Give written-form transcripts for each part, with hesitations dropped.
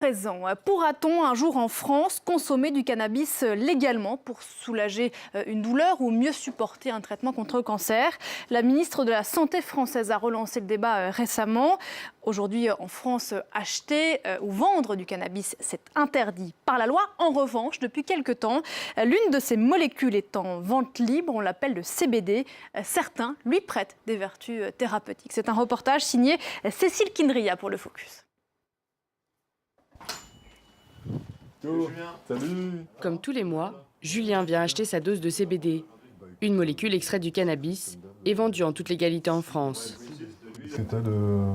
Présent. Pourra-t-on un jour en France consommer du cannabis légalement pour soulager une douleur ou mieux supporter un traitement contre le cancer? La ministre de la Santé française a relancé le débat récemment. Aujourd'hui, en France, acheter ou vendre du cannabis, c'est interdit par la loi. En revanche, depuis quelque temps, l'une de ces molécules est en vente libre. On l'appelle le CBD. Certains lui prêtent des vertus thérapeutiques. C'est un reportage signé Cécile Kindria pour Le Focus. Salut. Comme tous les mois, Julien vient acheter sa dose de CBD, une molécule extraite du cannabis et vendue en toute légalité en France. C'était de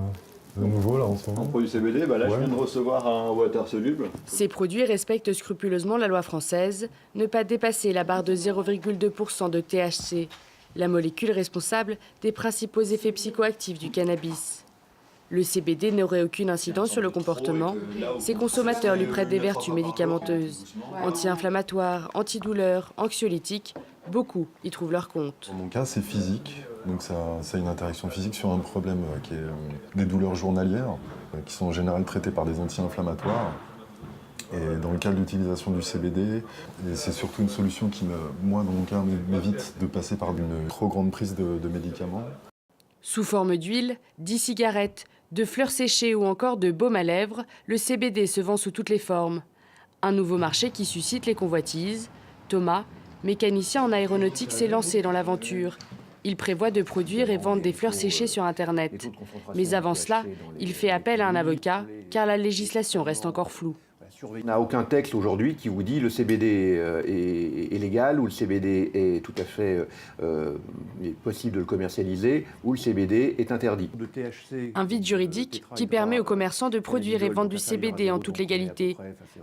nouveau là en ce moment. Un produit CBD, là je viens de recevoir un water soluble. Ces produits respectent scrupuleusement la loi française, ne pas dépasser la barre de 0,2% de THC, la molécule responsable des principaux effets psychoactifs du cannabis. Le CBD n'aurait aucune incidence sur le comportement. Ses consommateurs lui prêtent des vertus médicamenteuses, anti-inflammatoires, antidouleurs, anxiolytiques. Beaucoup y trouvent leur compte. Dans mon cas, c'est physique. Donc ça a une interaction physique sur un problème qui est des douleurs journalières, qui sont en général traitées par des anti-inflammatoires. Et dans le cas de l'utilisation du CBD, c'est surtout une solution qui, moi dans mon cas, m'évite de passer par une trop grande prise de médicaments. Sous forme d'huile, d'e-cigarettes, de fleurs séchées ou encore de baume à lèvres, le CBD se vend sous toutes les formes. Un nouveau marché qui suscite les convoitises. Thomas, mécanicien en aéronautique, s'est lancé dans l'aventure. Il prévoit de produire et vendre des fleurs séchées sur Internet. Mais avant cela, il fait appel à un avocat, car la législation reste encore floue. Il n'y a aucun texte aujourd'hui qui vous dit le CBD est légal ou le CBD est tout à fait possible de le commercialiser ou le CBD est interdit. Un vide juridique qui permet aux commerçants de produire et vendre du CBD en toute légalité.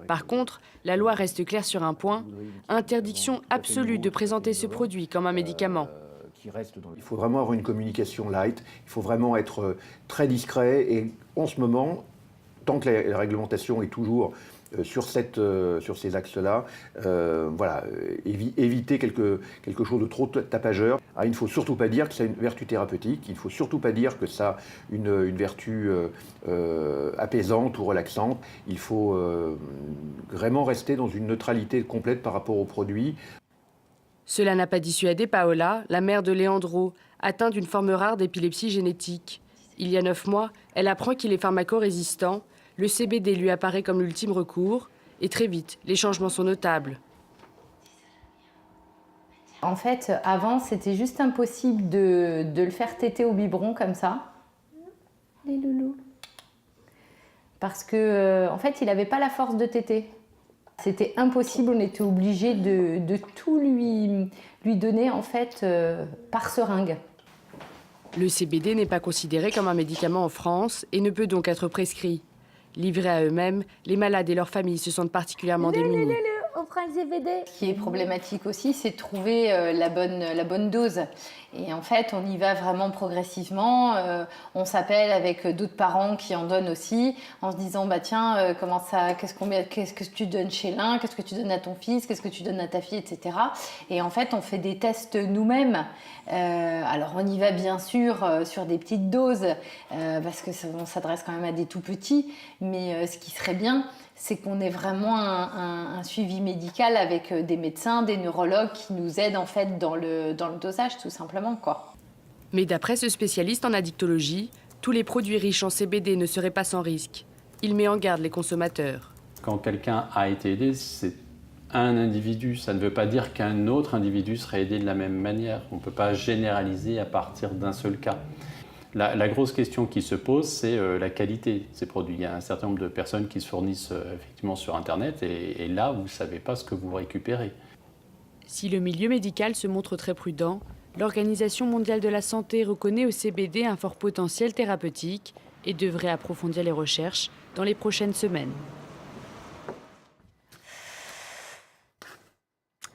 Par contre, la loi reste claire sur un point, interdiction absolue de présenter ce produit comme un médicament. Il faut vraiment avoir une communication light, il faut vraiment être très discret et en ce moment, tant que la réglementation est toujours sur ces axes-là, éviter quelque chose de trop tapageur. Il ne faut surtout pas dire que ça a une vertu thérapeutique, il ne faut surtout pas dire que ça a une vertu apaisante ou relaxante. Il faut vraiment rester dans une neutralité complète par rapport aux produits. Cela n'a pas dissuadé Paola, la mère de Leandro, atteinte d'une forme rare d'épilepsie génétique. Il y a 9 mois, elle apprend qu'il est pharmacorésistant. Le CBD lui apparaît comme l'ultime recours. Et très vite, les changements sont notables. En fait, avant, c'était juste impossible de le faire téter au biberon comme ça. Les loulous. Parce que, en fait, il n'avait pas la force de téter. C'était impossible, on était obligé de tout lui donner, en fait, par seringue. Le CBD n'est pas considéré comme un médicament en France et ne peut donc être prescrit. Livrés à eux-mêmes, les malades et leurs familles se sentent particulièrement démunis. On prend le CBD. Ce qui est problématique aussi, c'est de trouver la bonne dose. Et en fait, on y va vraiment progressivement. On s'appelle avec d'autres parents qui en donnent aussi, en se disant tiens, qu'est-ce que tu donnes chez l'un, qu'est-ce que tu donnes à ton fils, qu'est-ce que tu donnes à ta fille, etc. Et en fait, on fait des tests nous-mêmes. Alors, on y va bien sûr sur des petites doses, parce que on s'adresse quand même à des tout petits. Mais ce qui serait bien, c'est qu'on ait vraiment un suivi médical avec des médecins, des neurologues qui nous aident en fait dans le dosage tout simplement, quoi. Mais d'après ce spécialiste en addictologie, tous les produits riches en CBD ne seraient pas sans risque. Il met en garde les consommateurs. Quand quelqu'un a été aidé, c'est un individu. Ça ne veut pas dire qu'un autre individu serait aidé de la même manière. On ne peut pas généraliser à partir d'un seul cas. La grosse question qui se pose, c'est la qualité de ces produits. Il y a un certain nombre de personnes qui se fournissent effectivement sur Internet et là, vous ne savez pas ce que vous récupérez. Si le milieu médical se montre très prudent, l'Organisation mondiale de la santé reconnaît au CBD un fort potentiel thérapeutique et devrait approfondir les recherches dans les prochaines semaines.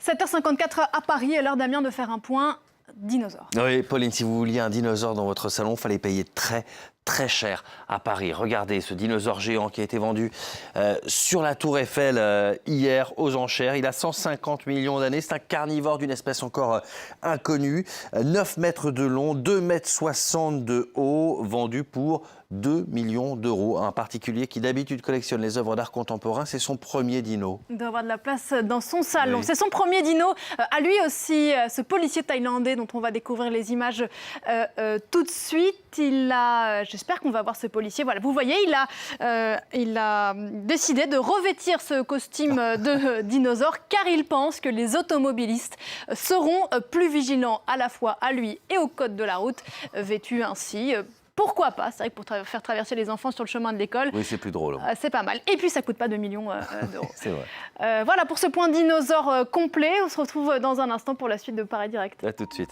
7h54 à Paris, à l'heure Damien de faire un point. Dinosaure. Oui, Pauline, si vous vouliez un dinosaure dans votre salon, il fallait payer très très cher à Paris. Regardez ce dinosaure géant qui a été vendu sur la Tour Eiffel hier aux enchères. Il a 150 millions d'années. C'est un carnivore d'une espèce encore inconnue. 9 mètres de long, 2,60 m de haut, vendu pour 2 millions d'euros. Un particulier qui d'habitude collectionne les œuvres d'art contemporain, c'est son premier dino. Il doit avoir de la place dans son salon. Oui. C'est son premier dino. À lui aussi, ce policier thaïlandais dont on va découvrir les images tout de suite. J'espère qu'on va voir ce policier. Voilà, vous voyez, il a décidé de revêtir ce costume de dinosaure car il pense que les automobilistes seront plus vigilants à la fois à lui et au code de la route, vêtus ainsi. Pourquoi pas? C'est vrai que pour faire traverser les enfants sur le chemin de l'école, Oui, c'est plus drôle. c'est pas mal. Et puis, ça coûte pas 2 millions d'euros. C'est vrai. Voilà pour ce point dinosaure complet. On se retrouve dans un instant pour la suite de Paris Direct. À tout de suite.